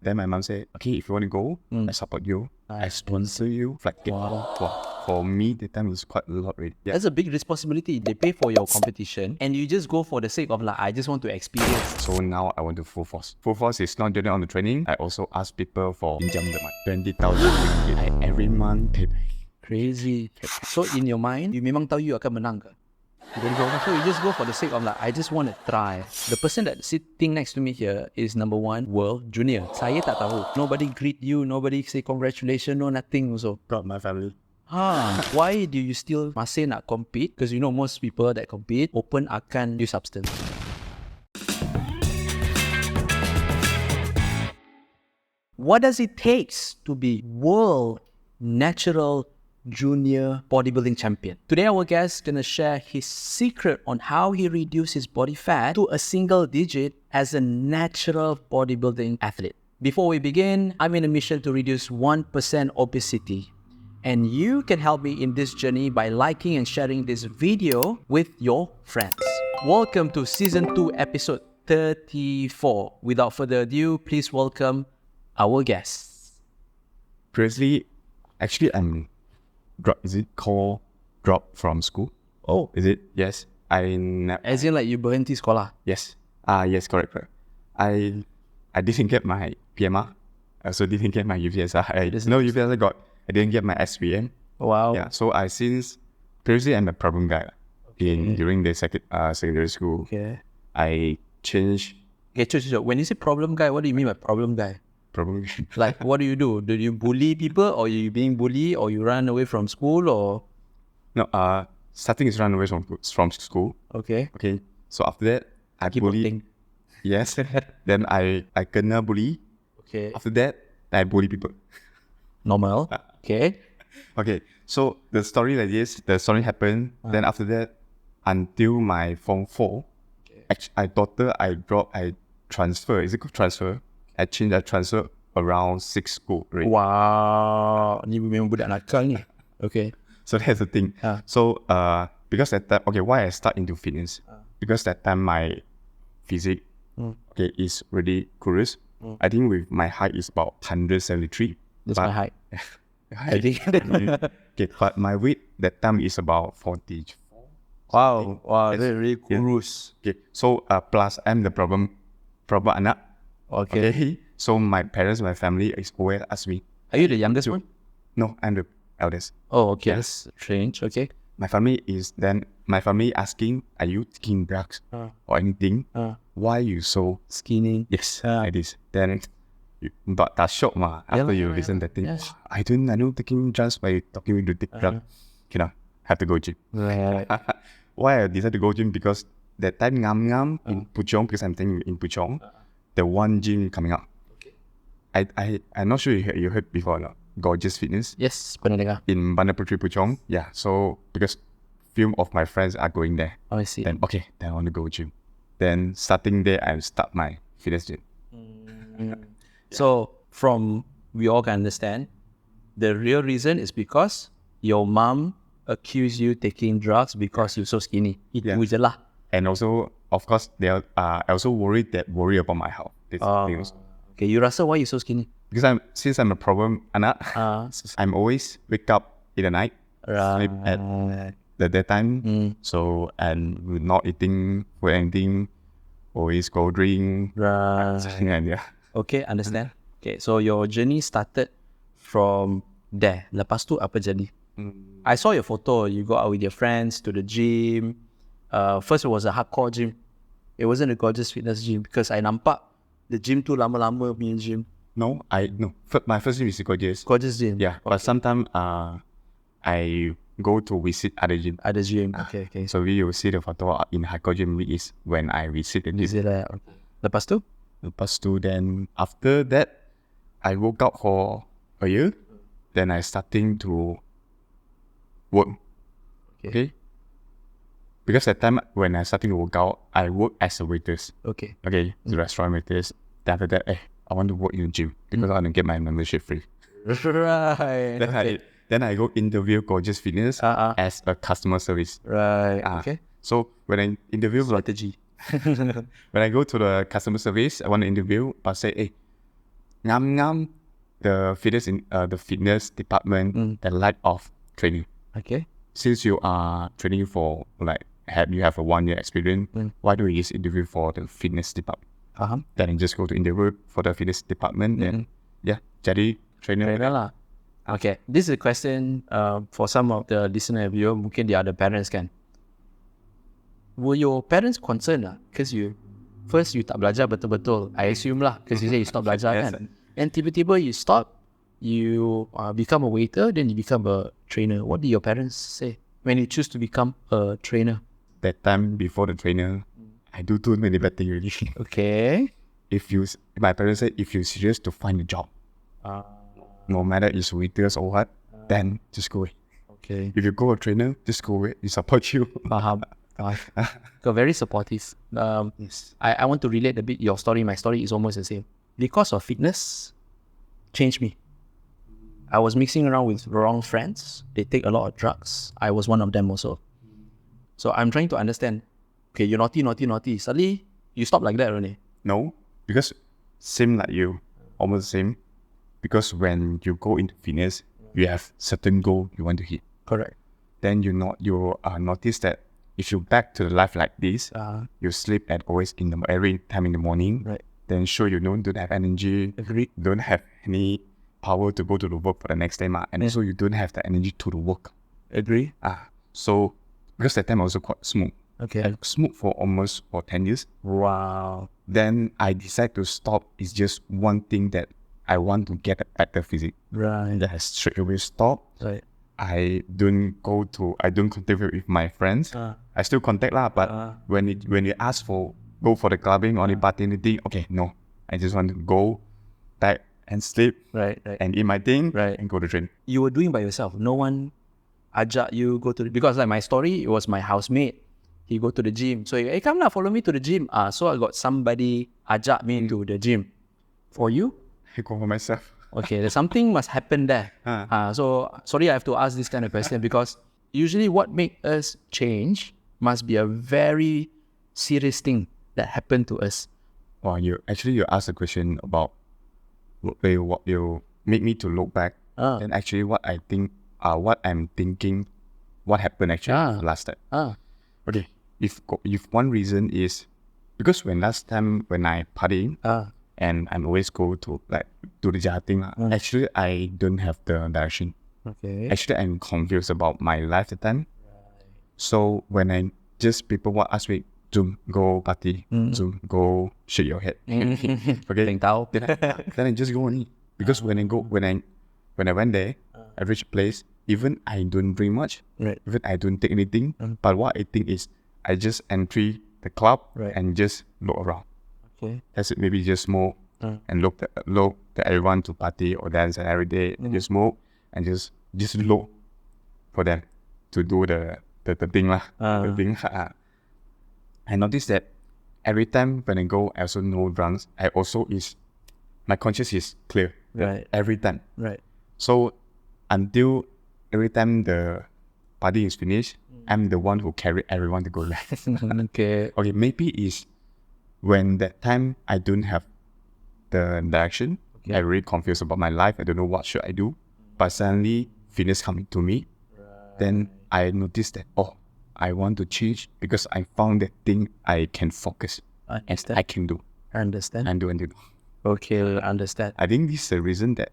Then my mom said, okay, if you want to go, I support you. I sponsor you. Flight ticket. Wow. For me, the time is quite a lot already. Yeah. That's a big responsibility. They pay for your competition and you just go for the sake of like, I just want to experience. So now I want to full force. Full force is not just on the training. I also ask people for pinjam the money. 20,000 ringgit. I every month pay back. Crazy. So in your mind, you memang tahu you akan menang ke? You don't go. So you just go for the sake of like, I just want to try. The person that sitting next to me here is number 1 world junior. Saya tak tahu. Nobody greet you. Nobody say congratulations. No nothing also. Got my family. Why do you still masih nak compete? Because you know most people that compete open akan use substance. What does it take to be world natural junior bodybuilding champion? Today our guest is going to share his secret on how he reduced his body fat to a single digit as a natural bodybuilding athlete. Before we begin, I'm in a mission to reduce 1% obesity. And you can help me in this journey by liking and sharing this video with your friends. Welcome to Season 2, Episode 34. Without further ado, please welcome our guests. Previously, actually, I'm is it called drop from school? Oh, is it? Yes. As in like you berhenti sekolah? Yes. Yes, correct. I didn't get my PMR. I also didn't get my UPSR. UPSR I didn't get my SPM. Wow. Yeah. So previously I'm a problem guy. During the secondary school. Okay. I changed. Okay, when you say problem guy, what do you mean by problem guy? Problem. Like, what do you do? Do you bully people, or you being bullied, or you run away from school, or? No. Starting is run away from school. Okay. Okay. So after that, I bully. Yes. Then I kena bully. Okay. After that, I bully people. Normal. Okay. Okay. So the story like this. The story happened. Then after that, until my Form 4, I transfer. Is it called transfer? I transfer around 6 schools. Right? Wow. Ni memang budak nakal ni. Okay. So that's the thing. So because that time, why I start into fitness? Because that time my physique is really curious. I think with my height is about 173. That's my height. I think. But my weight that time is about 44. Wow, that's really curious. Okay, so plus I'm the problem anak. Okay. So my parents, my family is always ask me. Are you the youngest one? No, I'm the eldest. Oh, okay. That's strange. Okay. My family asking, are you taking drugs or anything? Why you so skinny? Yes, it is. Then, but that shock after you listen that thing. Yes. I don't taking drugs by talking with the take drug. Have to go gym. Right. Why I decided to go gym? Because that time ngam in Puchong, because I'm staying in Puchong, the one gym coming up. Okay. I'm not sure you heard before or not. Gorgeous Fitness. Yes, pernah dengar. In Bandar Puteri Puchong. Yeah. So because few of my friends are going there. Oh, I see. Then I want to go gym. Then starting there, I start my fitness gym. So from we all can understand, the real reason is because your mom accused you taking drugs because you're so skinny. Itu je lah. And also, of course, I also worry about my health. Okay, you rasa why you so skinny? Because since I'm a problem anak, I'm always wake up in the night, sleep at the daytime. So and not eating or anything, always go drink. Right. Yeah. Okay, understand. Okay, so your journey started from there. Lepas tu apa jadi? I saw your photo. You go out with your friends to the gym. First it was a hardcore gym. It wasn't a gorgeous fitness gym because I nampak the gym tu lama-lama punya gym. No. My first gym is gorgeous. Gorgeous gym. Yeah, okay. But sometimes I go to visit other gym. Other gym. Okay. So we will see the photo in hardcore gym is when I visit the gym. Is it okay. Lepas tu? Then after that, I worked out for a year. Then I starting to work. Okay. Because that time when I started to work out, I work as a waitress. Okay. The restaurant waitress. Then after that, I want to work in the gym because I want to get my membership free. Right. Then I go interview Gorgeous Fitness as a customer service. Right. Okay. So when I interview strategy. when I go to the customer service, I want to interview, but say, ngam the fitness department, the lack of training. Okay. Since you are training for you have a 1 year experience, why don't you just interview for the fitness department? Then you just go to interview for the fitness department. Then jadi trainer. Lah. Okay, this is a question for some of the listener viewer. Mungkin they are the parents kan. Were your parents concerned lah? Because you tak belajar betul-betul. I assume lah, because you say you stop belajar kan. And tiba-tiba you stop, you become a waiter, then you become a trainer. What did your parents say when you choose to become a trainer? That time before the trainer, I do too many bad things already. Okay. My parents said, if you're serious to find a job, no matter it's waiters or what, then just go away. Okay. If you go a trainer, just go away. We support you. Faham. Very supportive. Yes. I want to relate a bit your story. My story is almost the same. Because of fitness, changed me. I was mixing around with wrong friends. They take a lot of drugs. I was one of them also. So I'm trying to understand. Okay, you're naughty. Suddenly, you stop like that only. No, because same like you, almost the same. Because when you go into fitness, you have certain goal you want to hit. Correct. Then you notice that if you back to the life like this, you sleep at always every time in the morning. Right. Then sure you don't have energy. Agreed. Don't have any power to go to the work for the next day, and also you don't have the energy to the work. Agree. So because that time I also quite smoke. Okay. I smoked for almost 10 years. Wow. Then I decide to stop. It's just one thing that I want to get a better physique. Right. Then I straight away stop. Right. I don't contact with my friends. I still contact lah, but when you ask for go for the clubbing or the party anything, okay, no. I just want to go back and sleep. Right. And eat my thing. Right. And go to train. You were doing by yourself. No one ajak you go to because like my story, it was my housemate. He go to the gym. So hey, come lah, follow me to the gym. So I got somebody ajak me to the gym. For you? I go for myself. Okay, there's something must happen there. So sorry, I have to ask this kind of question because usually what make us change must be a very serious thing that happened to us. Well, you asked a question about what you make me to look back. And actually what I think, what I'm thinking, what happened actually last time. Okay, if one reason is because last time when I party and I'm always go to do the jahating, actually I don't have the direction. Okay. Actually I'm confused about my life at the time. So when people want ask me, Zoom, go party, Zoom, go shake your head. Okay. Then I just go on it. Because when I went there, I reach a place, even I don't drink much, even I don't take anything, but what I think is I just enter the club and just look around. Okay. That's it, maybe just smoke and look at everyone to party or dance and every day, just smoke and just look for them to do the thing lah. The thing. I noticed that every time when I go, I also no drunks. My conscience is clear. Right. Every time. Right. So until every time the party is finished, I'm the one who carry everyone to go back. Okay. Okay, maybe it's when that time I don't have the direction. Okay. I'm really confused about my life. I don't know what should I do. But suddenly fitness coming to me. Then I noticed that, I want to change because I found that thing I can focus and I can do. I understand. And do. Okay, understand. I think this is the reason that,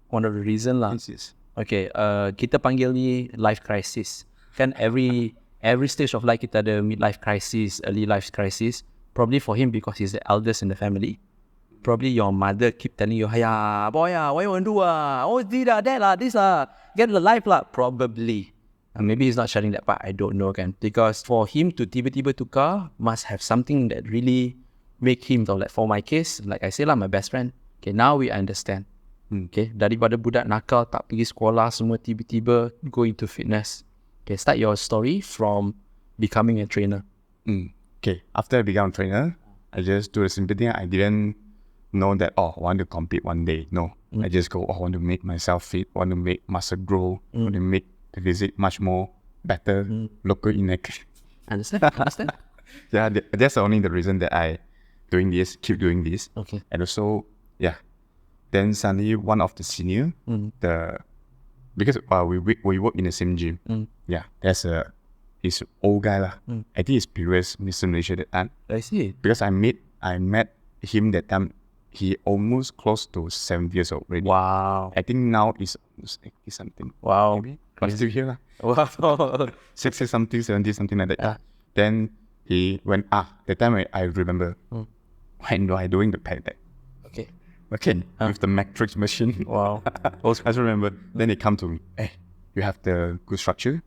one of the reason lah. Yes. Okay, kita panggil ni life crisis. Kan every stage of life kita ada midlife crisis, early life crisis. Probably for him because he's the eldest in the family. Probably your mother keep telling you, "Hiya, boy, what you want to do? Oh, this get the life lah." Probably. Maybe he's not sharing that part. I don't know kan. Because for him to tiba-tiba tukar must have something that really make him like for my case, like I say lah, my best friend. Okay, now we understand. Okay, daripada budak nakal tak pergi sekolah semua tiba-tiba go into fitness. Okay, start your story from becoming a trainer. Okay, after I became a trainer, I just do the simple thing. I didn't know that, I want to compete one day. No, I just go, I want to make myself fit, want to make muscle grow, want to make the physique much more better, local innate. Understand? Yeah, that's only the reason that I keep doing this. Okay. And also, Then suddenly one of the senior, because we work in the same gym. Yeah, he's old guy lah. I think he's previous Mr. Malaysia that time. I see. Because I met him that time. He almost close to 70 years old already. Wow. I think now is almost 80 something. Wow. Maybe. But still here lah. Wow. 60 something, 70 something like that. Then he went, that time I remember when I doing the pad deck. Okay, with the matrix machine. Wow. I just remember. Then he come to me, hey, you have the good structure.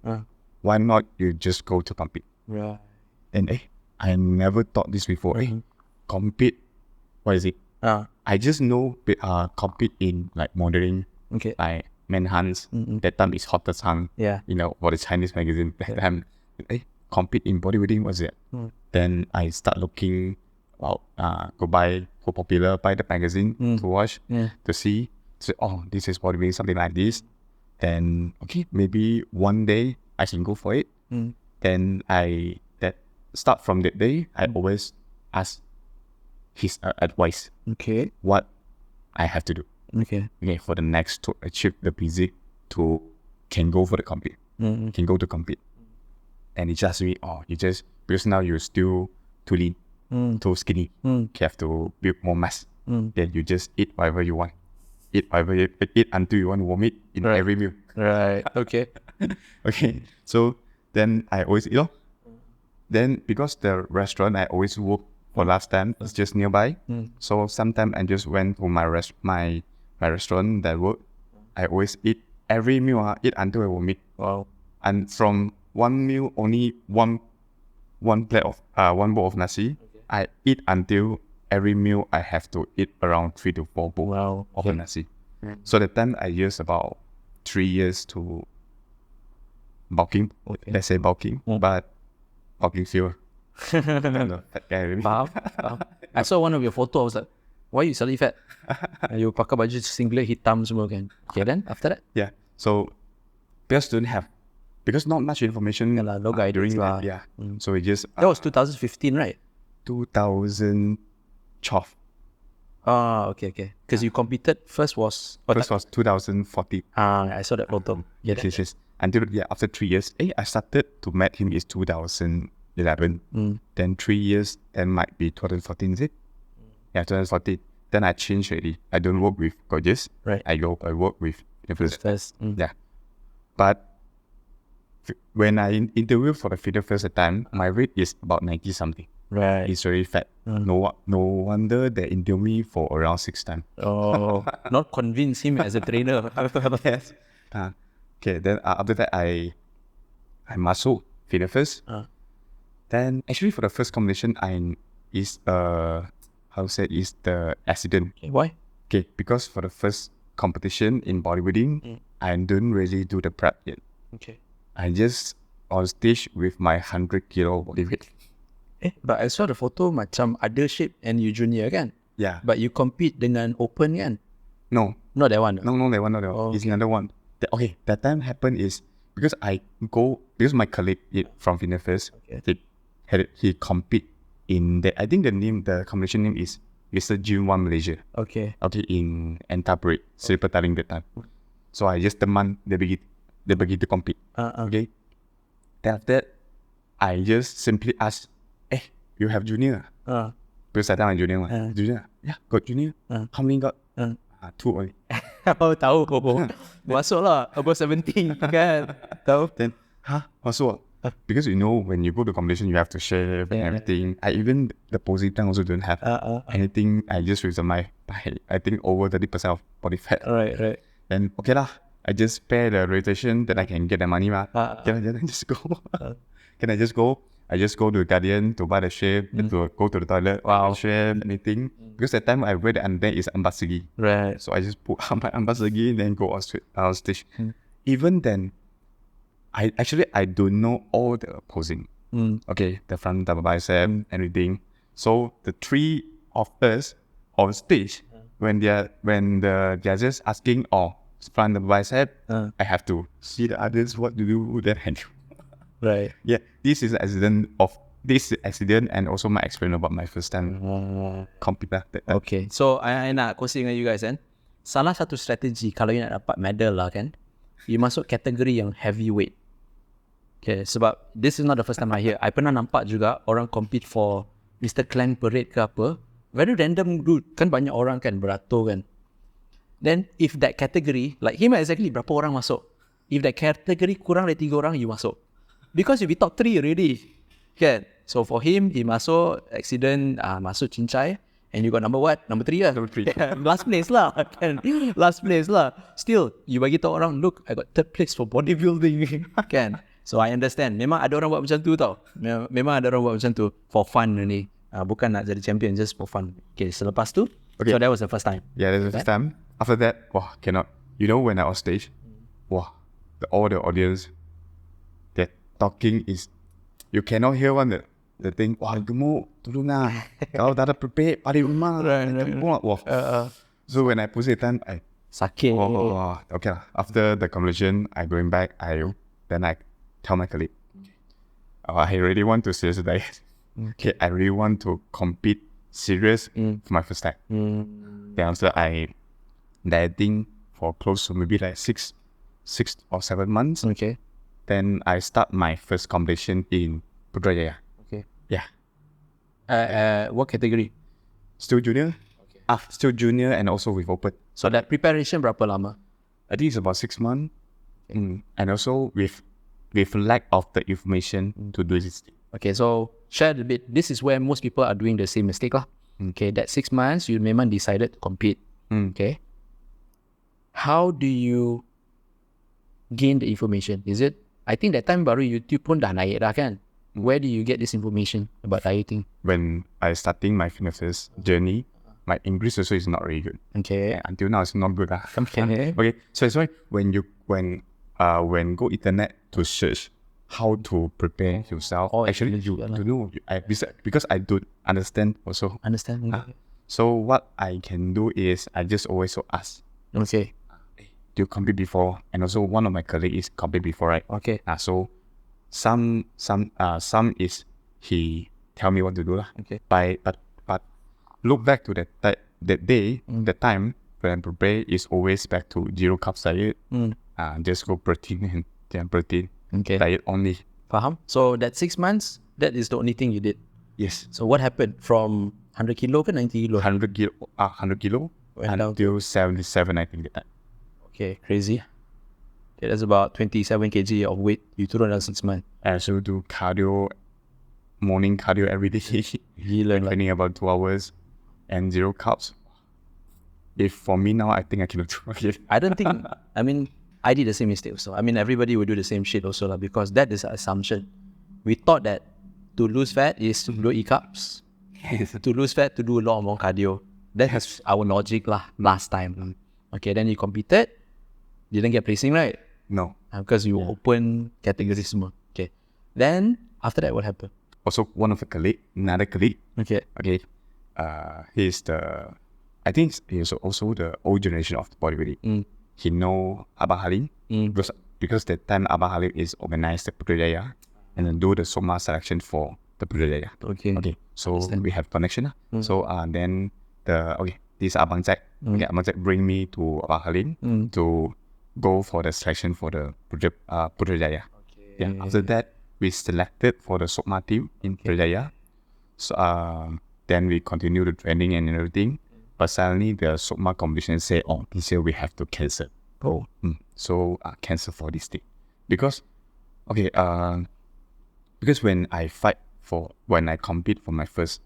Why not you just go to compete? Right. And I never thought this before. Compete, what is it? I just know compete in like modeling, like manhunts. That time is hottest hung. Yeah. For the Chinese magazine. That time, compete in bodybuilding, what's it? Then I start looking about go popular, buy the magazine to watch, to see. So this is bodybuilding, something like this. Then maybe one day I can go for it. Then start from that day, I always ask his advice. What I have to do. For the next to achieve the physique can go for the compete. Can go to compete. And he just me, because now you're still too lean, too skinny. You have to build more mass. Then you just eat whatever you want. Eat until you want to vomit in every meal. Right. Okay. So then I always eat. Then because the restaurant I always work for last time is just nearby. So sometimes I just went to my restaurant that work. I always eat every meal. Eat until I vomit. Wow. And from one meal, only one plate of one bowl of nasi. I eat until every meal I have to eat around 3 to 4 bowls of nasi. So the time I use about 3 years to bulking. Let's say bulking, but bulking fewer. Fat guy really. I saw one of your photos. I was like, why you suddenly fat? You pakai baju singlet hitam semua kan. Then after that? Yeah. So because not much information no guidance during that. Yeah. So we just that was 2015, right? 2012. Okay. Because you competed first was 2014. I saw that photo. Yes. Until after 3 years, I started to meet him is 2011. Then 3 years, then might be 2014, is it? Yeah, 2014. Then I changed already. I don't work with coaches. Right. I work with fitness first. Yeah. But when I interview for the fitness first time, my weight is about 90 something. Right. It's very fat. No wonder they interview me for around 6 times. Not convince him as a trainer. Yes. Then after that I masuk fitness first. Then actually for the first competition is the accident. Why? Because for the first competition in bodybuilding, I don't really do the prep yet. I just on stage with my 100 kilo body weight. But I saw the photo macam ada shape and you junior kan? Yeah. But you compete dengan open kan? No. Not that one. No, that one, not that one. It's another one. That time happened is because my colleague from fitness first, he compete in the, I think the competition name is Mr. Gym 1 Malaysia. In Entabrit, Silver Taling that time. So I just teman dia pergi to compete. Then after that, I just simply ask, you have junior? Because that time I'm junior. Junior? Yeah, got junior. How many got? 2 only. Tahu. Masuk lah, above 17 kan? Tahu. Then, masuk? Because when you go to competition, you have to shave and everything. Even the posing time also don't have anything. I just with my, I think over 30% of body fat. Right. Then lah, I just pay the rotation, then I can get the money ma. Can I just go? Can I just go? I just go to Guardian to buy the shave, to go to the toilet, shave, anything. Because that time I wear the under is ambasagi. Right. So I just put on my ambasagi, then go on stage. Even then, I don't know all the posing. The front double bicep, everything. So the 3 of us on stage, when they're just asking, front double bicep, I have to see the others what to do, then I do. Right. Yeah, this is an accident and also my experience about my first time compete. Okay, so I nak kongsi dengan you guys kan. salah satu strategi kalau you nak dapat medal lah kan, you masuk kategori yang heavyweight. Okay, sebab this is not the first time I hear. I pernah nampak juga orang compete for Mr. Clan Parade ke apa. Very random dude. Kan banyak orang kan, beratur kan. Then if that category, like him exactly berapa orang masuk. If that category kurang dari 3 orang, you masuk. Because you be top 3 already. Kan? So for him, he masuk, accident, masuk cincai. And you got number what? Number 3 lah. Number 3. Last place lah. Kan? Last place lah. Still, you bagi tahu orang, look, I got 3rd place for bodybuilding. Kan? So I understand. Memang ada orang buat macam tu tau. Memang ada orang buat macam tu. For fun ni. Bukan nak jadi champion, just for fun. Okay, selepas tu, okay. So that was the first time. Yeah, that's the first time. After that, wah, cannot. You know when I on stage, wah, all the audience, that talking is, you cannot hear one the thing, wah, gemuk, tolong lah. Kalau tak ada prepare, pada rumah. Wah. So when I push it, then I sakit. Okay lah. After the competition, I going back, then I tell my colleague, I really want to serious diet. Okay, I really want to compete serious for my first time. Then after I dieting for close to maybe like 6 or 7 months. Okay. Then I start my first competition in Putrajaya. Okay. Yeah. What category? Still junior. Okay. Still junior and also with open. So that preparation berapa lama? I think it's about 6 months. And also with lack of the information to do this. Okay, so share a bit. This is where most people are doing the same mistake lah. Okay, that 6 months you memang decided to compete. Okay. How do you gain the information? Is it, I think that time baru YouTube pun dah naik dah kan? Where do you get this information about dieting? When I starting my fitness journey, my English also is not really good. Okay. Until now it's not good. Okay. Okay. So that's why when go internet to search how to prepare yourself, actually you to know. Because I don't understand also. Understand. So what I can do is I just always ask. Okay. Do you compete before? And also one of my colleagues is compete before, right? Okay. So some is he tell me what to do lah. Okay. But look back to that day, the time when I prepare is always back to 0 carbs diet. Just go protein and protein. Okay. Diet only. Faham? So that 6 months, that is the only thing you did. Yes. So what happened from 100 kilo ke 90 kilo? 100 kilo until 77, I think that time. Okay, crazy. Okay, that's about 27 kg of weight you turun dalam 6 months. I also do cardio, morning cardio every day. Training about 2 hours and 0 carbs. If for me now, I think I cannot do it. I don't think, I mean, I did the same mistake also. I mean, everybody would do the same shit also lah, because that is an assumption. We thought that to lose fat is to don't eat carbs. To lose fat, to do a lot more cardio. That has our logic lah last time. Okay, then you competed, didn't get placing, right? No. Because you open category semua. Okay. Then, after that, what happened? Also, another colleague. Okay. He's I think he's also the old generation of the bodybuilding. He know Abang Halim because that time Abang Halim is organized the Putrajaya and then do the Soma selection for the Putrajaya. Okay. So we have connection. So then this Abang Jack. Abang Jack bring me to Abang Halim to go for the selection for the Putrajaya. Okay. Yeah. After that, we selected for the Soma team in Putrajaya. So then we continue the training and everything. But suddenly the Soma competition say, this year we have to cancel. So cancel for this thing. Because when I compete for my first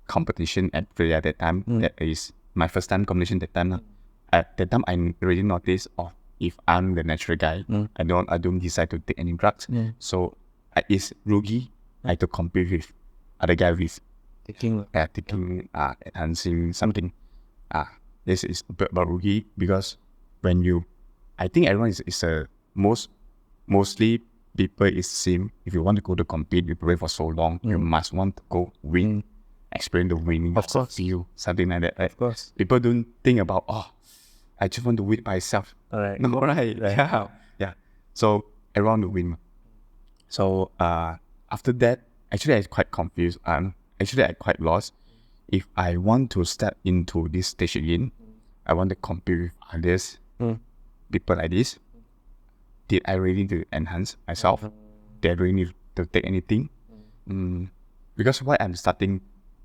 competition at Putrajaya that time, that is my first time competition that time. At that time I already noticed, if I'm the natural guy, I don't decide to take any drugs. So it's rugi. I have to compete with other guy with taking enhancing something. This is a bit rugi because I think everyone is mostly people is same. If you want to go to compete, you prepare for so long, you must want to go win, experience the winning, of course, feel something like that. Right? Of course, people don't think about I just want to win by myself. Alright. No, right? Yeah. So everyone to win. So after that, actually I quite confused. Actually I quite lost. If I want to step into this stage again, I want to compete with others, people like this. Did I really need to enhance myself? Did I really need to take anything? Because why I'm starting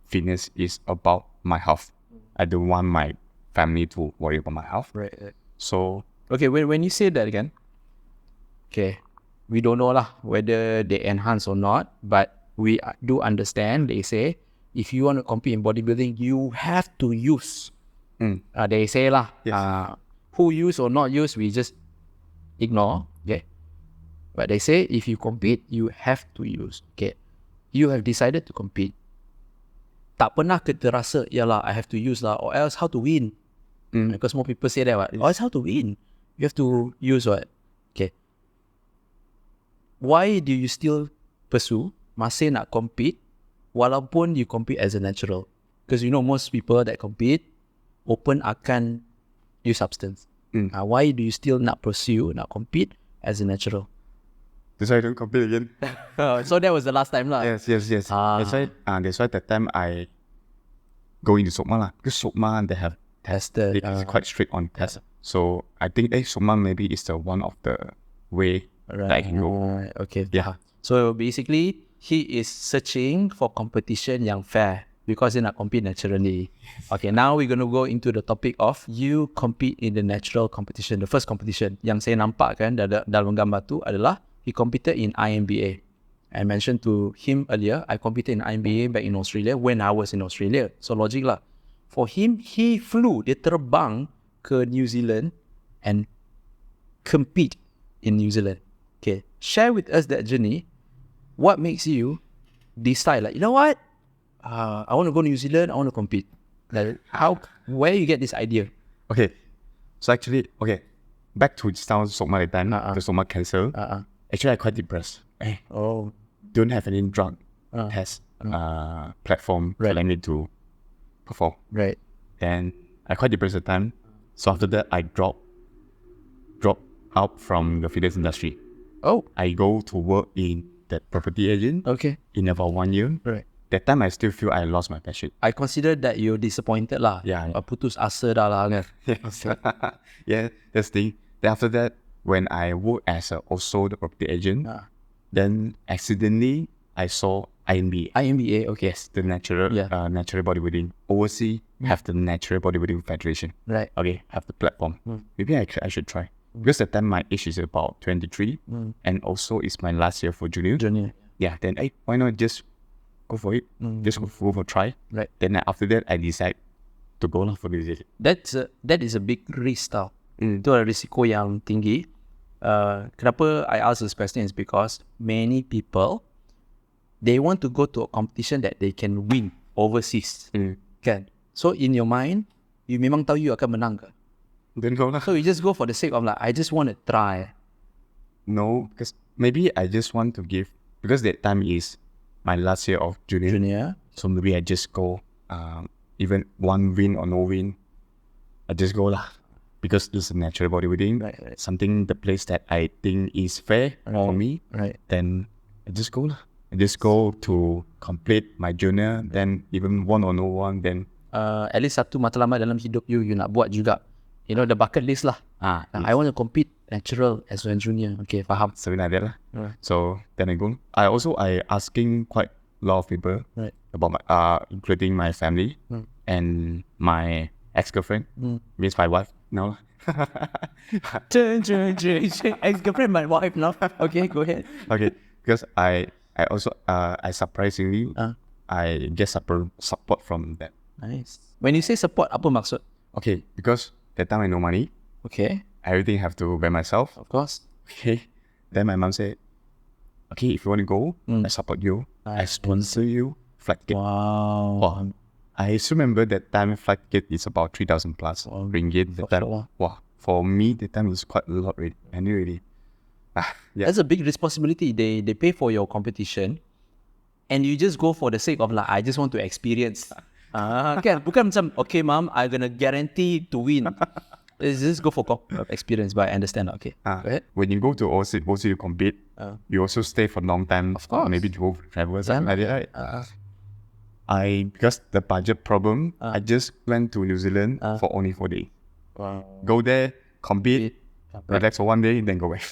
fitness is about my health. I don't want my family to worry about my health. Right. So, Okay, when you say that again, okay, we don't know lah whether they enhance or not, but we do understand. They say if you want to compete in bodybuilding, you have to use. They say lah. Yes. Who use or not use, we just ignore. Okay, but they say if you compete, you have to use. Okay, you have decided to compete. Tak pernah kita rasa, yalah, I have to use lah, or else how to win. Because more people say that, what? Or else how to win? You have to use what? Okay. Why do you still pursue, masih nak compete, walaupun you compete as a natural? Because you know most people that compete, open akan use substance. Why do you still not pursue, not compete as a natural? that's why I don't compete again. So that was the last time lah. Yes. That's why that time I go into Sokma lah. Because Sokma, they have Tested. it's quite strict on test. So I think Sokma maybe is the one of the way that I can go. Right. Okay. Yeah. So basically, he is searching for competition yang fair because dia nak compete naturally. Okay, now we're going to go into the topic of you compete in the natural competition. The first competition yang saya nampak kan dalam gambar tu adalah he competed in IMBA. I mentioned to him earlier, I competed in IMBA back in Australia when I was in Australia. So logic lah. For him, he flew, dia terbang ke New Zealand and compete in New Zealand. Okay, share with us that journey. What makes you decide, like, you know what? I want to go to New Zealand, I want to compete. Like, where you get this idea? Okay. So actually, back to Sokma that time, the Sokma cancer. Actually, I quite depressed. Don't have any drug test platform for me to perform. Right. And I quite depressed at the time. So after that, I dropped out from the fitness industry. Oh. I go to work in that property agent. Okay. In about 1 year. Right. That time, I still feel I lost my passion. I consider that you're disappointed lah. Yeah. Putus asa dah lah kan. Yes. Yeah, that's the thing. Then after that, when I work as also the property agent, then accidentally I saw IMBA. IMBA, okay. Yes, the natural bodybuilding. Overseas have the natural bodybuilding federation. Right. Okay, have the platform. Maybe I should try. Because that time my age is about 23, and also it's my last year for junior. Yeah, then why not just go for it? Just go for a try. Right. Then after that, I decide to go for this. That is a big risk tau. Itu adalah risiko yang tinggi. Kenapa I ask this question is because many people, they want to go to a competition that they can win overseas. Kan? So in your mind, you memang tahu you akan menang ke? Then go lah. So you just go for the sake of like, I just want to try. No, because maybe I just want to give, because that time is my last year of junior. So maybe I just go, even one win or no win, I just go lah. Because this is natural bodybuilding, Right. something, the place that I think is fair for me, then I just go lah. I just go to complete my junior, then even one or no one, then at least satu matlamat dalam hidup you nak buat juga. You know, the bucket list lah. I want to compete natural as a junior. Okay, faham. So like that lah. So then I go. I asking quite a lot of people about my, including my family and my ex-girlfriend, means my wife now. Ex-girlfriend, my wife now. Okay, go ahead. Okay, because I also I surprisingly I get support from them. Nice. When you say support, apa maksud? Okay, because that time I no money. Okay. Everything have to by myself. Of course. Okay. Then my mom said, okay, if you want to go, I support you. I sponsor you flight ticket. Wow. I still remember that time flight ticket is about 3,000 plus ringgit. That time, sure. wow. For me, that time was quite a lot already. I knew already. Yeah. That's a big responsibility. They pay for your competition and you just go for the sake of like, I just want to experience. Kan? Bukan macam, okay mom, I'm gonna guarantee to win. Let's just go for experience, but I understand. Okay, go ahead. When you go to OC you compete, you also stay for a long time. Of course. Maybe to go travel, something like that, right? Because the budget problem, I just went to New Zealand for only 4 days. Go there, compete, relax for one day, then go back.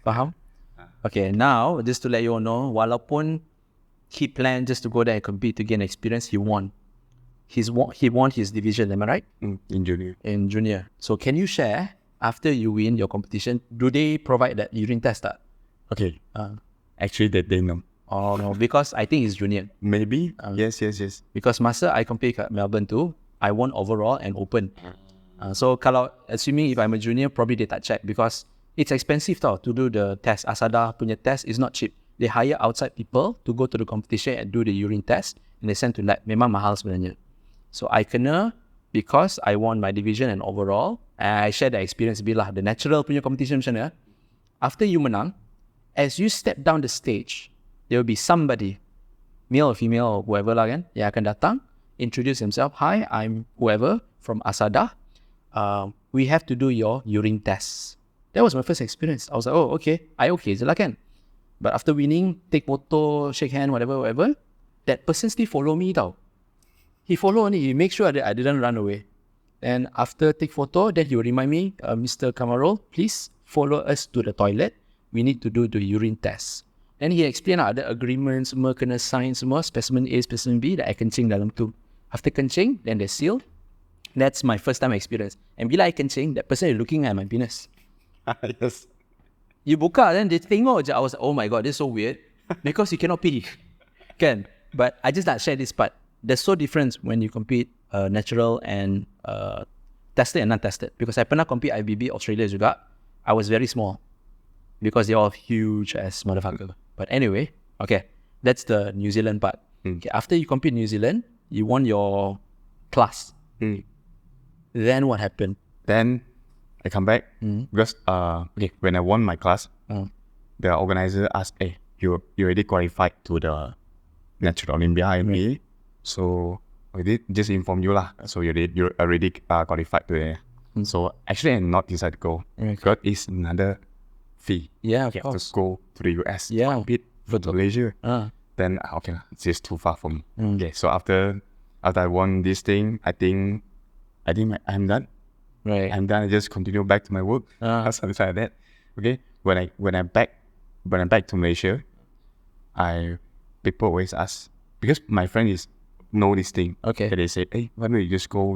Faham? Okay, now just to let you all know, walaupun he planned just to go there and compete to gain experience, he won. He won his division, am I right? In junior. In junior. So can you share, after you win your competition, do they provide that urine test? Okay. Actually, they know. Oh no, because I think it's junior. Maybe. Yes. Because masa I compete kat Melbourne too, I won overall and open. So kalau assuming if I'm a junior, probably they tak check because it's expensive tau to do the test. Asada punya test is not cheap. They hire outside people to go to the competition and do the urine test and they send to lab. Memang mahal sebenarnya. So I kena because I won my division and overall. And I share the experience bila the natural punya competition macam mana. After you menang, as you step down the stage, there will be somebody, male or female or whoever lah kan, yang akan datang, introduce himself. Hi, I'm whoever from Asada. We have to do your urine test. That was my first experience. I was like, oh, okay. I okay je lah kan. But after winning, take photo, shake hand, whatever, that person still follow me tau. He follow only. He make sure that I didn't run away. And after take photo, then he will remind me, Mr. Kamarul, please follow us to the toilet. We need to do the urine test. Then he explain ada agreement semua, kena sign semua, specimen A, specimen B, that I kencing dalam tu. After kencing, then they seal. That's my first time experience. And bila I kencing, that person is looking at my penis. Yes. You buka, then they tengok je. I was like, oh my god, this is so weird. Because you cannot pee. Kan? But I just nak share this part. There's so difference when you compete natural and tested and non-tested. Because I pernah compete IBB Australia juga. I was very small. Because they're all huge as motherfucker. But anyway, okay. That's the New Zealand part. Okay, after you compete New Zealand, you won your class. Then what happened? Then I come back because when I won my class, the organizer asked, "Hey, you already qualified to the Natural Olympia IMA, so we did just inform you lah. So you're already qualified to there. So actually, I'm not decided to go because it's another fee. Yeah, to go to the US. Yeah, compete for Malaysia. Then okay, it's just too far for me. Okay, so after I won this thing, I think I'm done. Right. I'm done. I just continue back to my work. Something like that. Okay. When I'm back to Malaysia, people always ask because my friend know this thing. Okay. They say, hey, why don't you just go?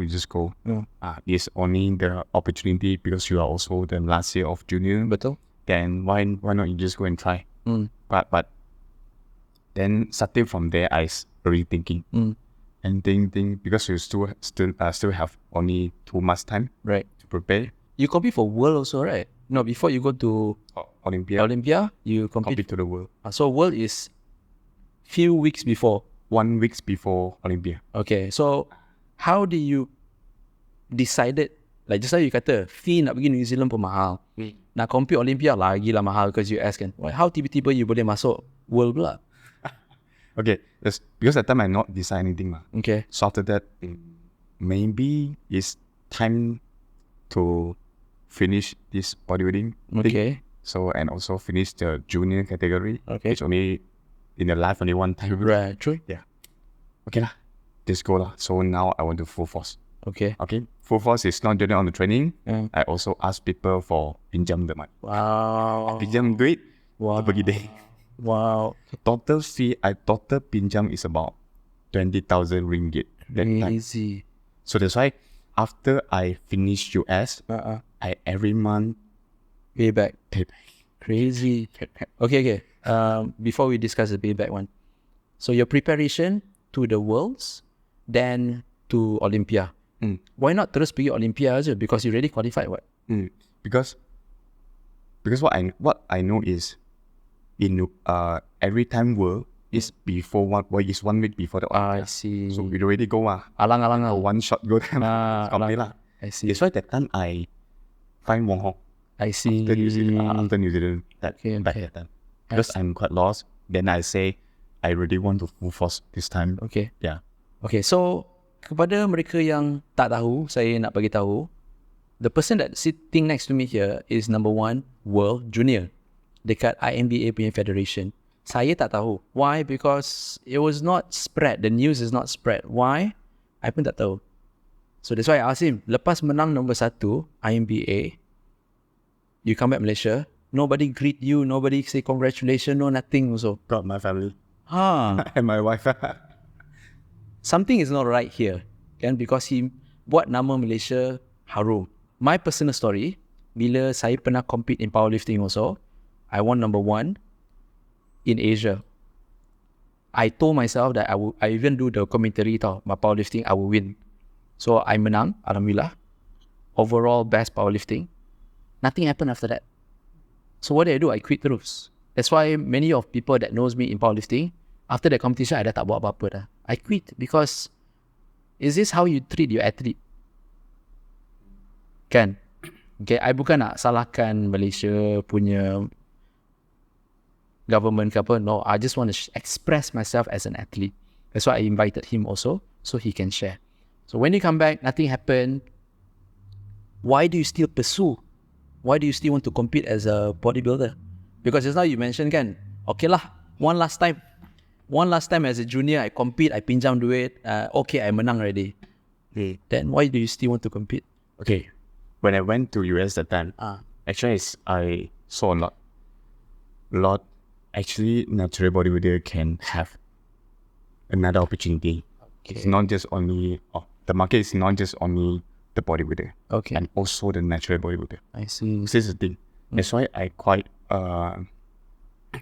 It's only the opportunity because you are also the last year of junior. Betul. Then why not you just go and try? But then starting from there, I already thinking. And think because you still have only 2 months time Right. to prepare. You compete for world also, right? No, before you go to Olympia, you compete to the world. So world is few weeks before. 1 week before Olympia. Okay, so how do you decided? Like just now you kata fee nak pergi New Zealand pun mahal. Nak compete Olympia lagi lah mahal because US kan. How tiba-tiba you boleh masuk world pula? Okay, that's because at that time I not decide anything lah. Okay. So after that, maybe it's time to finish this bodybuilding Okay. thing. So and also finish the junior category. Okay. It's only in the life only one time. Right. True. Yeah. Okay lah. Just go lah. So now I want to full force. Okay. Okay. Full force is not only on the training. I also ask people for pinjam the money. Wow. Pinjam duit. Wow. Pergi day. Wow. Total pinjam is about 20,000 ringgit. That time. Crazy. So that's why after I finish US, I every month Pay back. Crazy. Okay. Okay. Before we discuss the payback one, so your preparation to the Worlds, then to Olympia. Why not terus pergi Olympia aja? Because you already qualified, what? Because what I know is in every time world is before 1 week before the Olympia. I see. So we already go Alang-alang lah. one shot go there. Lah. I see. That's why that time I find Wong Hong. I see. After New Zealand back that time. Because I'm quite lost. Then I say I really want to full force this time. Okay. Yeah. Okay, so kepada mereka yang tak tahu, saya nak bagi tahu, the person that sitting next to me here is number 1 world junior dekat IMBA punya federation. Saya tak tahu. Why? Because it was not spread. The news is not spread. Why? I pun tak tahu. So that's why I asked him, lepas menang nombor 1 IMBA, you come back Malaysia, nobody greet you, nobody say congratulations, no nothing also. Got my family Ha, and my wife. something is not right here. Kan? Because he buat nama Malaysia harum. My personal story, bila saya pernah compete in powerlifting also, I won number 1 in Asia. I told myself that I even do the commentary tau, my powerlifting, I will win. So I menang, alhamdulillah. Overall best powerlifting. Nothing happened after that. So what did I do? I quit terus. That's why many of people that knows me in powerlifting, after the competition, I dah tak buat apa-apa dah. I quit because is this how you treat your athlete? Kan? Okay, I bukan nak salahkan Malaysia punya government ke apa. No, I just want to express myself as an athlete. That's why I invited him also, so he can share. So when you come back, nothing happened. Why do you still pursue? Why do you still want to compete as a bodybuilder? Because just now you mentioned kan, okay lah, one last time as a junior, I compete, I pinjam duit, okay, I menang already. Then why do you still want to compete? Okay, when I went to US that time, actually I saw a lot. Actually, natural bodybuilder can have another opportunity. Okay. It's not just only the market is not just only the bodybuilder, Okay. and also the natural bodybuilder. I see. This is the thing. That's why I quite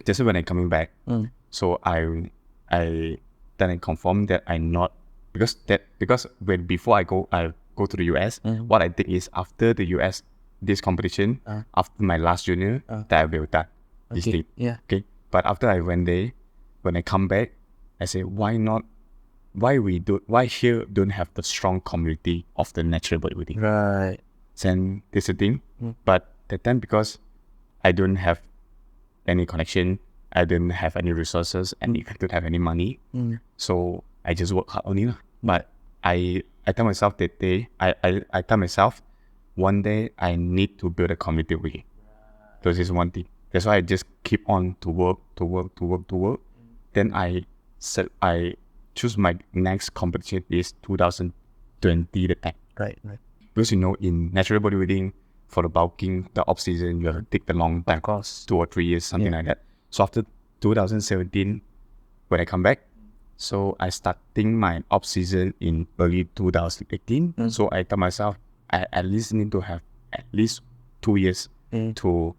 just when I coming back, so I then I confirm that I not because when before I go to the US, what I think is after the US this competition, after my last junior, that I will start this thing. Yeah. Okay, but after I went there, when I come back, I say why here don't have the strong community of the natural bodybuilding. Right. Then this is the thing. But that time because I don't have any connection, I didn't have any resources, and I don't have any money. So I just work hard only. But I tell myself that day, I tell myself one day I need to build a community with it. So this is one thing. That's why I just keep on to work. Then I choose my next competition is 2020 the time. Right. Because in natural bodybuilding, for the bulking, the off season, you have to take the long time, 2 or 3 years, something like that. So after 2017, when I come back, so I starting my off season in early 2018. So I tell myself, I at least need to have at least 2 years to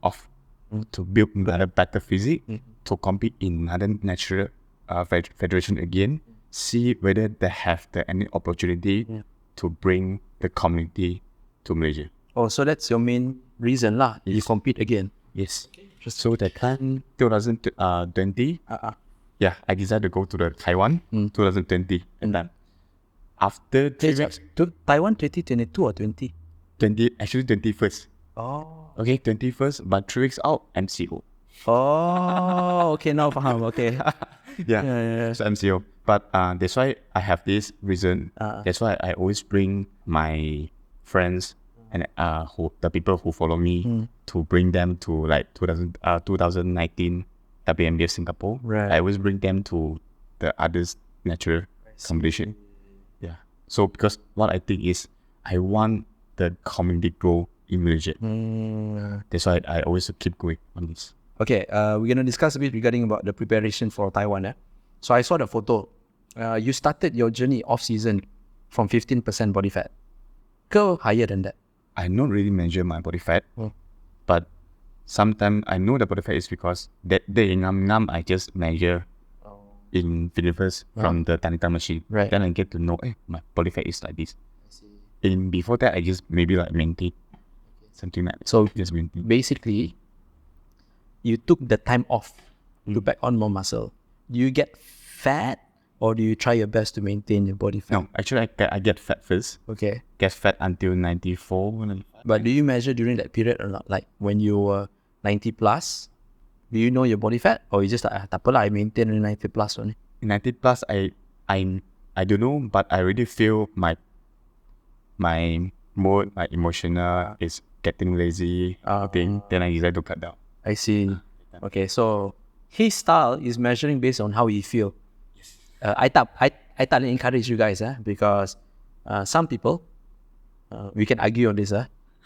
build another better physique, to compete in another natural federation again, see whether they have any opportunity to bring the community to Malaysia. Oh, so that's your main reason lah. You compete again. Yes. So that time 2020, I decided to go to the Taiwan 2020, and then after 3 weeks, To Taiwan 2022 or 20? 21st. Oh. Okay, 21st, but 3 weeks out, MCO. Oh, okay, now faham. Okay. Yeah. So MCO. But that's why I have this reason. That's why I always bring my friends and the people who follow me to bring them to like 2019 WNBF Singapore. Right. I always bring them to the others natural competition. Yeah. So because what I think is I want the community grow in Malaysia. That's why I always keep going on this. Okay, we're going to discuss a bit regarding about the preparation for Taiwan. So I saw the photo. You started your journey off-season from 15% body fat. Go higher than that. I not really measure my body fat, but sometimes I know the body fat is because that day in Nam I just measure in Philippines from the Tanita machine. Right. Then I get to know, my body fat is like this. In before that, I just maybe like maintain something like that. So just maintain. basically, you took the time off to back on more muscle. Do you get fat or do you try your best to maintain your body fat? No, actually I get fat first. Okay. Get fat until 94. But do you measure during that period or not? Like when you were 90 plus, do you know your body fat? Or you just like, tak apalah, I maintain 90 plus only? 90 plus, I don't know, but I really feel my mood, my emotional is getting lazy. Then I decide to cut down. I see. Okay, so his style is measuring based on how he feel. I encourage you guys because some people we can argue on this.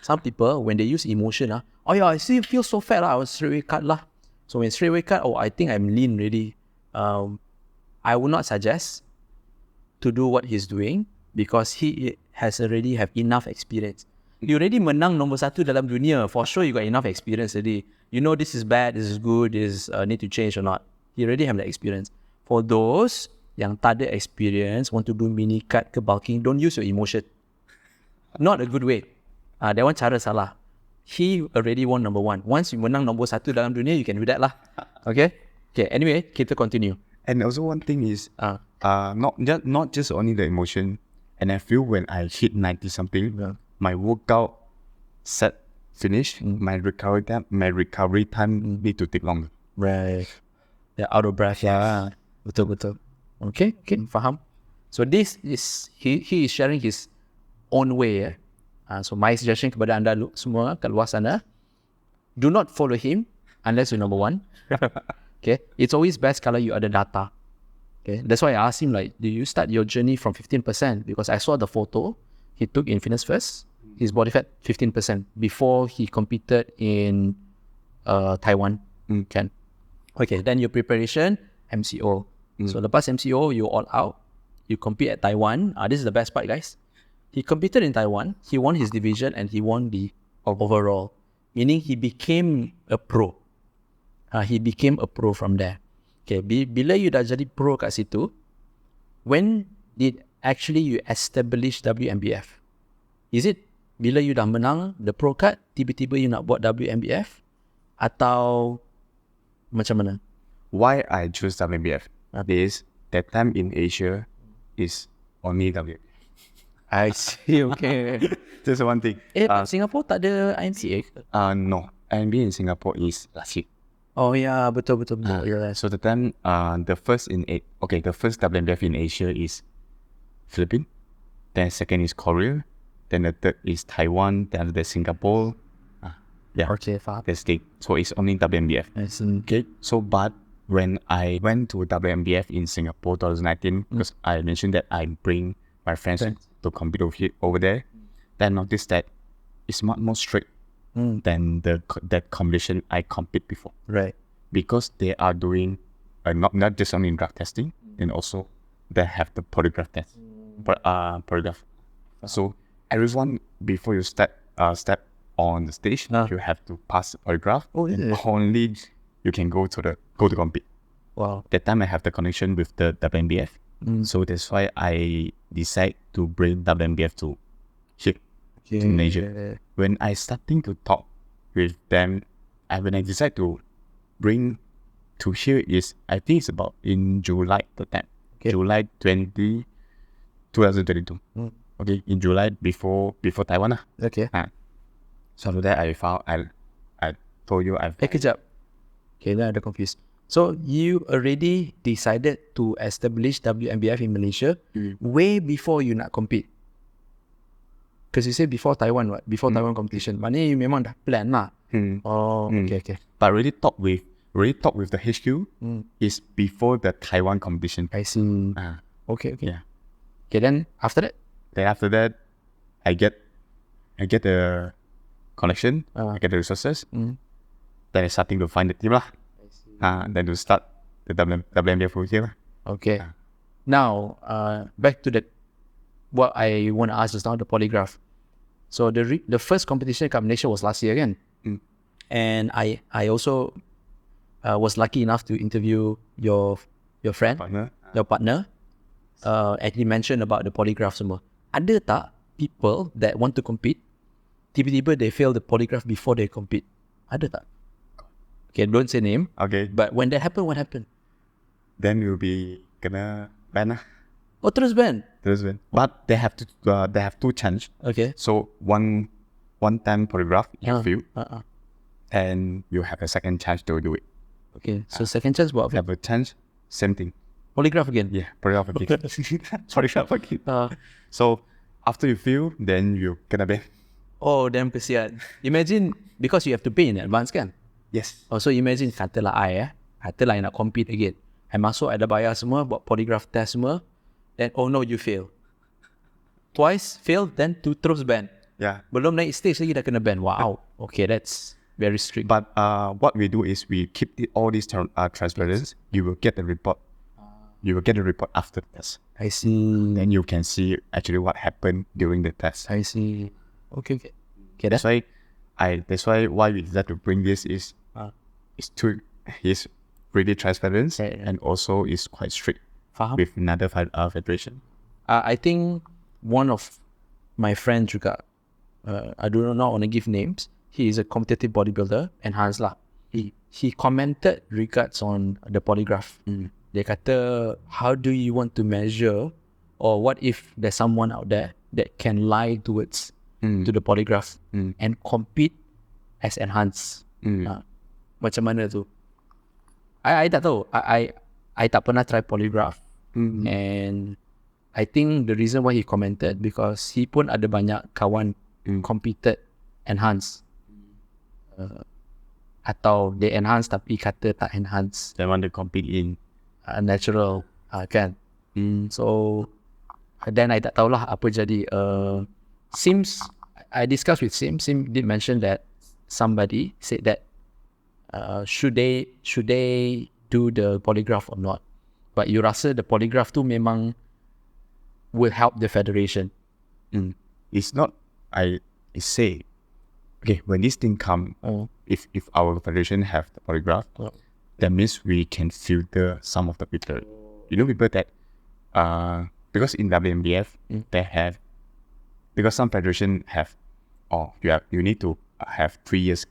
Some people, when they use emotion, oh yeah, I still feel so fat, I was straight away cut lah. So when straight away cut, oh, I think I'm lean already. I would not suggest to do what he's doing because he has already have enough experience. You already menang nombor 1 dalam dunia. For sure, you got enough experience already. You know this is bad, this is good, this need to change or not. You already have the experience. For those yang tak ada experience, want to do mini cut ke bulking, don't use your emotion. Not a good way. That one cara salah. He already won number 1. Once you menang nombor 1 dalam dunia, you can do that lah. Okay? Okay, anyway, kita continue. And also one thing is, not just only the emotion. And I feel when I hit 90 something, my workout set finished. My recovery time need to take longer. Right. They're out of breath. Yeah. Betul. Okay, faham. So this is he is sharing his own way. So my suggestion kepada anda semua kat luar sana, do not follow him unless you're number 1. Okay, it's always best kalau you ada data. Okay, that's why I asked him, like, do you start your journey from 15%? Because I saw the photo he took in Fitness First. His body fat 15% before he competed in Taiwan. Kan? Okay, then your preparation, MCO. So lepas MCO, you all out. You compete at Taiwan. This is the best part, guys. He competed in Taiwan. He won his division and he won the overall. Meaning he became a pro. He became a pro from there. Okay, bila you dah jadi pro kat situ, when did actually you establish WMBF? Is it bila you dah menang the pro card, tiba-tiba you nak buat WMBF? Atau macam mana? Why I choose WMBF is that time in Asia is only WMBF. I see, okay. Just one thing. Singapore tak ada IMCA? No. IMCA in Singapore is last year. Oh yeah, betul. Yeah. So the time, the first WMBF in Asia is Philippines, then second is Korea, then the third is Taiwan, then the Singapore. Okay, faham. The state. So it's only WMBF. Okay. So but when I went to WMBF in Singapore 2019, because I mentioned that I bring my friends to compete over there, then I noticed that it's much more strict than that competition I compete before. Right. Because they are doing not just only drug testing, and also they have the polygraph test. Polygraph. So everyone, before you step on the stage, you have to pass the polygraph. And only you can go to compete. Wow. That time I have the connection with the WMBF. So that's why I decide to bring WMBF to here in Malaysia. When I starting to talk with them, when I decide to bring to here is, I think it's about in July the time. July 2022. Okay, in July before Taiwan. Okay. So after that I told you I've... Kejap. Okay, now I'm confused. So you already decided to establish WMBF in Malaysia way before you nak compete. Because you said before Taiwan, what? Before Taiwan competition. Maknanya you memang dah plan lah. Okay. But already talk with the HQ is before the Taiwan competition. I see. Okay. Yeah. Okay, then after that? Then after that, I get the connection, I get the resources. Then I'm starting to find the team lah. Then to start the WMBF over here. Okay. Now, back to what I want to ask just now, the polygraph. So the first competition in Malaysia was last year again. And I also was lucky enough to interview your friend, your partner. And he mentioned about the polygraph semua. Ada tak people that want to compete, tiba-tiba they fail the polygraph before they compete? Ada tak? Okay, don't say name. Okay. But when that happened, what happened? Then you'll be kena ban lah. Oh, terus ban? Terus ban. But they have two chances. Okay. So one time polygraph you fail, and you have a second chance to do it. Okay. So second chance what? Have a chance, same thing. Polygraph again? Yeah, polygraph again. Polygraph again. So after you fail, then you kena ban. Oh, damn kesian. Imagine, because you have to pay in advance kan? Yes. Oh, so imagine katalah I nak compete again. I masuk, ada bayar semua, buat polygraph test semua. Then, oh no, you fail. twice failed, then terus ban. Yeah. Belum naik stage lagi dah kena ban. Wow. Okay, that's very strict. But what we do is we keep all these transparency. You will get the report. You will get a report after the test. I see. Then you can see actually what happened during the test. I see. Okay. That's why why we decided to bring this is he's really transparent and also is quite strict with another federation. I think one of my friends juga, I do not want to give names. He is a competitive bodybuilder, enhanced lah. He commented regards on the polygraph. Dia kata, how do you want to measure, or what if there's someone out there that can lie towards to the polygraph and compete as enhanced? Macam mana tu? I tak tahu. I tak pernah try polygraph. And I think the reason why he commented because he pun ada banyak kawan competed enhanced. Atau they enhance tapi kata tak enhance. They want to compete in natural kan. So then I tak tahulah apa jadi. Sims, I discussed with Sim did mention that somebody said that should they do the polygraph or not. But you rasa the polygraph tu memang will help the federation. It's not, I say, okay, when this thing come, if our federation have the polygraph, that means we can filter some of the people. You know, people that, because in WMBF, they have, because some federation have, you need to have 3 years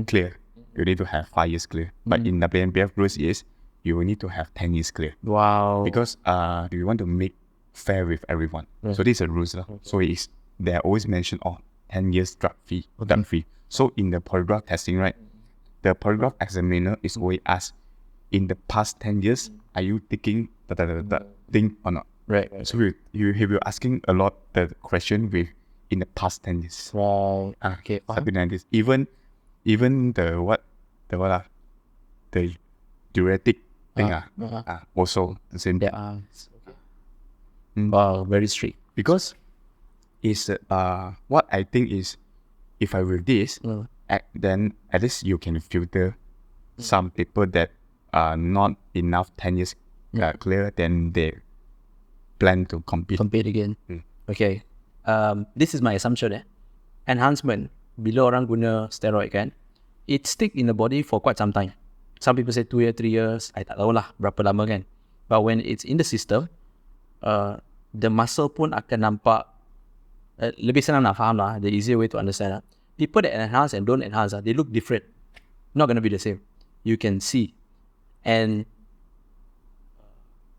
clear. You need to have 5 years clear. But in WMBF rules is, you will need to have 10 years clear. Wow. Because we want to make fair with everyone. So this is a rules. So they always mention 10 years drug free. So in the polygraph testing, right, the polygraph examiner is always asked, in the past 10 years, are you taking the thing or not? Right. So he will asking a lot the question with in the past 10 years. Wow. Okay. Even the diuretic thing also the same. Wow, very strict. Because is what I think is, if I with this, then at least you can filter some people that are not enough 10 years clear, then they plan to compete again. Okay. This is my assumption. Enhancement, bila orang guna steroid kan, it stick in the body for quite some time. Some people say 2 years, 3 years. I tak tahulah berapa lama kan. But when it's in the system, the muscle pun akan nampak lebih senang nak faham lah. The easier way to understand. People that enhance and don't enhance, they look different. Not going to be the same. You can see. And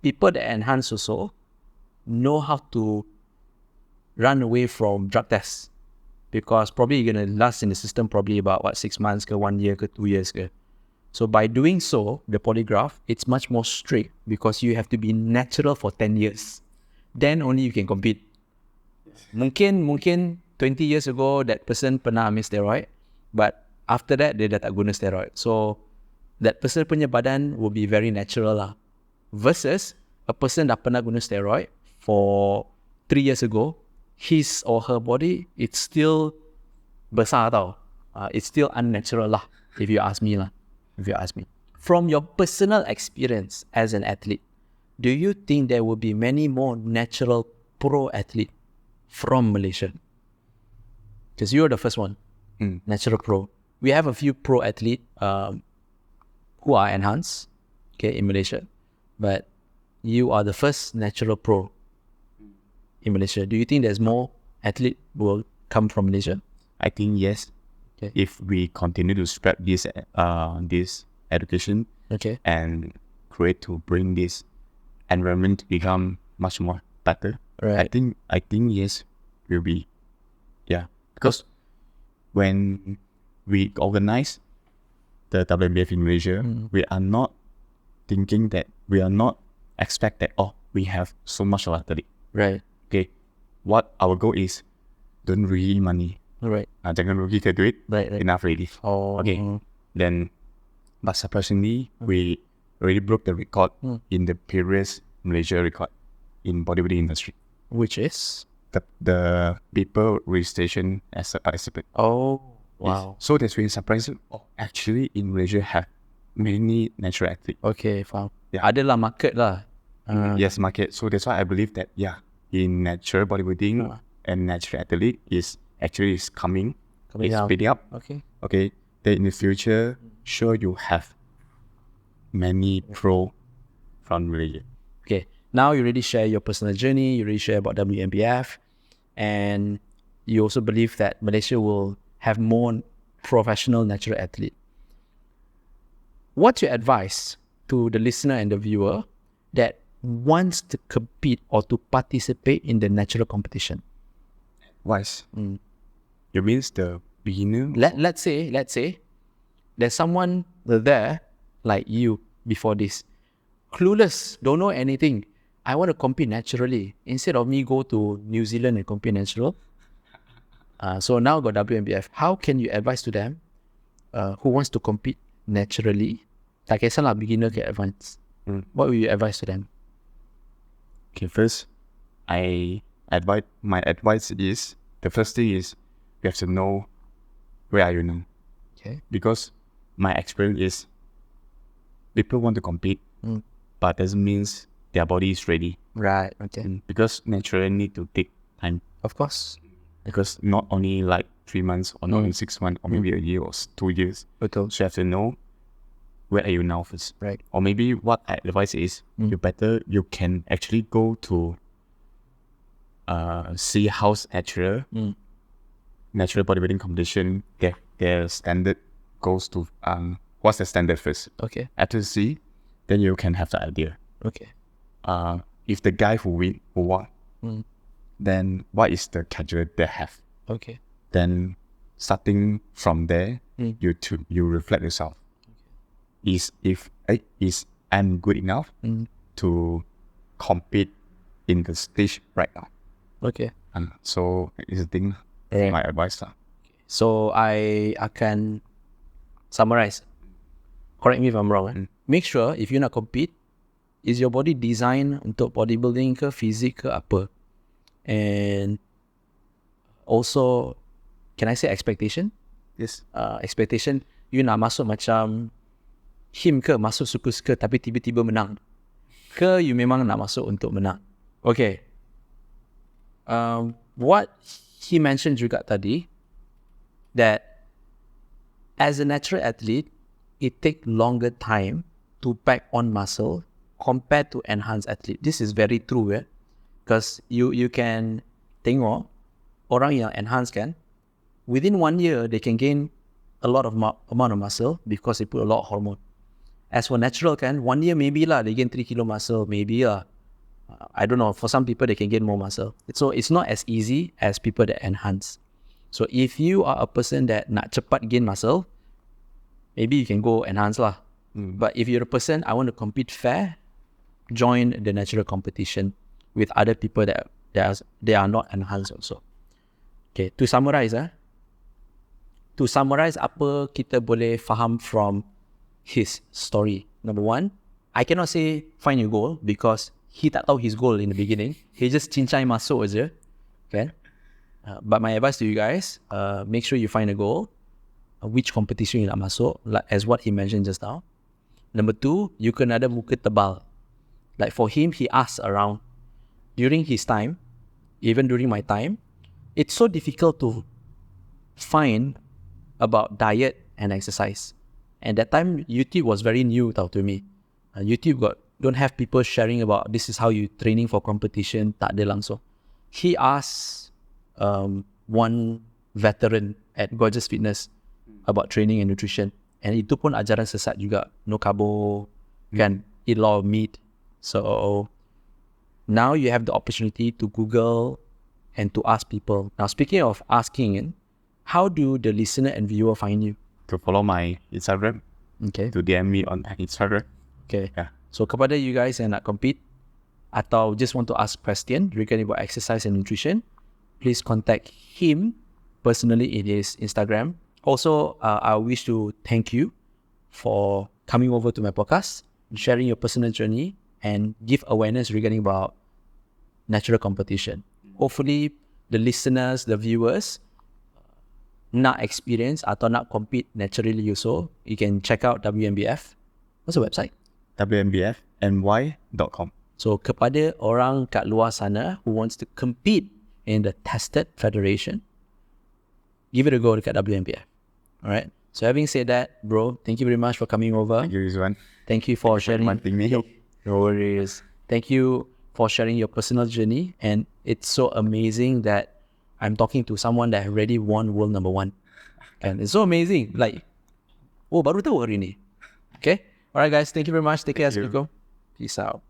people that enhance also know how to run away from drug tests. Because probably you're going to last in the system probably about 6 months ke 1 year ke 2 years ke. So by doing so, the polygraph, it's much more strict because you have to be natural for 10 years. Then only you can compete. Mungkin 20 years ago, that person pernah ambil steroid, but after that, dia dah tak guna steroid. So, that person punya badan will be very natural lah. Versus, a person dah pernah guna steroid for 3 years ago, his or her body, it's still besar tau. It's still unnatural lah, if you ask me. From your personal experience as an athlete, do you think there will be many more natural pro athletes from Malaysia? Because you're the first one, natural pro. We have a few pro athletes who are enhanced, in Malaysia. But you are the first natural pro in Malaysia. Do you think there's more athletes will come from Malaysia? I think yes. Okay. If we continue to spread this education and create to bring this environment to become much more better, right. I think yes, will be, because when we organize the WBF in Malaysia, we are not thinking that, we are not expect that, we have so much of athlete. Right. Okay. What our goal is, don't rugi money. Right. Jangan rugi ke duit. Right. Enough already. Okay. Then, but surprisingly, we already broke the record in the previous Malaysia record in bodybuilding industry. Which is? the people registration as a participant. Oh, Yes. wow. So that's really surprising. Oh, actually in Malaysia have many natural athletes. Okay, faham. Yeah. Adalah market lah. Yes, market. So that's why I believe that in natural bodybuilding and natural athlete is coming Coming it's out. speeding up. Okay. Okay. Then in the future, sure you have many pro from Malaysia. Okay. Now you already share your personal journey, you already share about WMBF, and you also believe that Malaysia will have more professional natural athlete. What's your advice to the listener and the viewer that wants to compete or to participate in the natural competition? Wise. You means the beginner? Let's say there's someone there like you before this, clueless, don't know anything. I want to compete naturally. Instead of me go to New Zealand and compete natural. So now got WMBF. How can you advise to them who wants to compete naturally? Tak kisahlah beginner ke advanced. What will you advise to them? Okay, first, my advice is, the first thing is, you have to know where are you now. Okay. Because my experience is, people want to compete, but doesn't mean their body is ready. Right. Okay. Because naturally need to take time. Of course. Because not only like 3 months or not only 6 months or maybe a year or 2 years. Betul. So you have to know where are you now first. Right. Or maybe what I advise is, you can actually go to see how's natural bodybuilding competition, their standard goes to, what's the standard first. Okay. After see, then you can have the idea. Okay. If the guy who won, then what is the category they have? Okay. Then starting from there, you reflect yourself. Is I'm good enough to compete in the stage right now? Okay. And so is the thing. Right. My advice lah. So I akan summarize. Correct me if I'm wrong. Make sure if you nak compete, is your body designed untuk bodybuilding ke, physique ke apa? And also, can I say expectation? Yes. Expectation, you nak masuk macam him ke, masuk suka-suka tapi tiba-tiba menang? Ke you memang nak masuk untuk menang? Okay. What he mentioned juga tadi, that as a natural athlete, it take longer time to pack on muscle compared to enhanced athlete. This is very true, yeah? Because you can tengok orang yang enhanced kan, within 1 year they can gain a lot of amount of muscle because they put a lot of hormone. As for natural kan, 1 year maybe lah they gain 3 kilo muscle, maybe lah. I don't know, for some people they can gain more muscle. So it's not as easy as people that enhance. So if you are a person that nak cepat gain muscle, maybe you can go enhance lah. But if you're a person, I want to compete fair, join the natural competition with other people that they are not enhanced also. Okay, to summarize apa kita boleh faham from his story. Number one, I cannot say find your goal because he tak tahu his goal in the beginning. He just cincai masuk aja. Okay? But my advice to you guys, make sure you find a goal, which competition you nak masuk, like as what he mentioned just now. Number two, you kena ada muka tebal. Like for him, he asked around. During his time, even during my time, it's so difficult to find about diet and exercise. And that time, YouTube was very new to me. YouTube don't have people sharing about this is how you training for competition, tak ada langsung. He asked one veteran at Gorgeous Fitness about training and nutrition. And itu pun ajaran sesat juga. No carbo, kan, eat a lot of meat. So now you have the opportunity to Google and to ask people. Now speaking of asking, how do the listener and viewer find you? To follow my Instagram. Okay. To DM me on Instagram. Okay. Yeah. So kepada you guys yang nak compete atau just want to ask question regarding about exercise and nutrition, please contact him personally in his Instagram. Also, I wish to thank you for coming over to my podcast, sharing your personal journey, and give awareness regarding about natural competition. Hopefully, the listeners, the viewers nak experience atau nak compete naturally also, you can check out WMBF. What's the website? WMBFNY.com. So kepada orang kat luar sana who wants to compete in the tested federation, give it a go dekat WMBF. Alright. So having said that, bro, thank you very much for coming over. Thank you, Izzwan. Thank you for sharing. Wanting me. No worries. Thank you for sharing your personal journey, and it's so amazing that I'm talking to someone that already won world number 1. And it's so amazing. Like, oh, baru tahu hari ni. Okay. Alright guys, thank you very much. Take care. Assalamualaikum. Peace out.